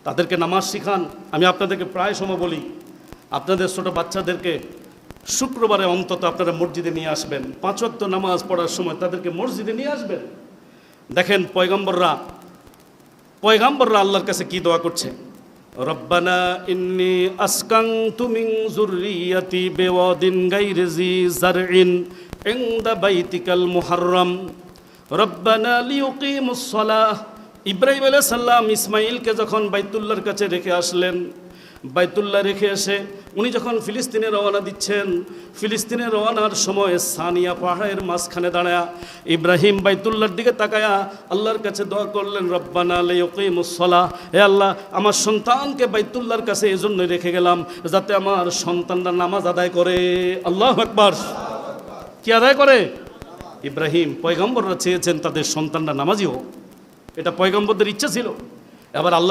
তাদেরকে নামাজ শিখান। আমি আপনাদেরকে প্রায় সময় বলি, আপনাদের ছোটো বাচ্চাদেরকে শুক্রবারে অন্তত আপনারা মসজিদে নিয়ে আসবেন, 5 ওয়াক্ত নামাজ পড়ার সময় তাদেরকে মসজিদে নিয়ে আসবেন। দেখেন পয়গম্বররা আল্লাহর কাছে কি দোয়া করছে, রব্বানা ইন্নী আসকানতু মিন যুররিয়াতি বিওয়াদিন গায়রি জি জারইন ইনদা বাইতিকাল মুহাররম রব্বানা লিয়ুকিমুস সালাহ। ইব্রাহিম আলাইহিস সালাম ইসমাইলকে যখন বাইতুল্লাহর কাছে রেখে আসলেন, বাইতুল্লাহ রেখে এসে উনি যখন ফিলিস্তিনে রওনা দিচ্ছেন, ফিলিস্তিনে রওনার সময় সানিয়া পাহাড়ের মাঝখানে দাঁড়ায়া ইব্রাহিম বাইতুল্লাহর দিকে তাকায়া আল্লাহর কাছে দোয়া করলেন, রব্বানা লিয়ুকিমুস সালাহ, হে আল্লাহ আমার সন্তানকে বাইতুল্লাহর কাছে এই জন্য রেখে গেলাম যাতে আমার সন্তানরা নামাজ আদায় করে। আল্লাহু আকবার। কি আদায় করে? ইব্রাহিম পয়গম্বররা চেয়েছেন তাদের সন্তানরা নামাজি হোক, এটা পয়গম্বরদের ইচ্ছা ছিল। এবার আল্লাহ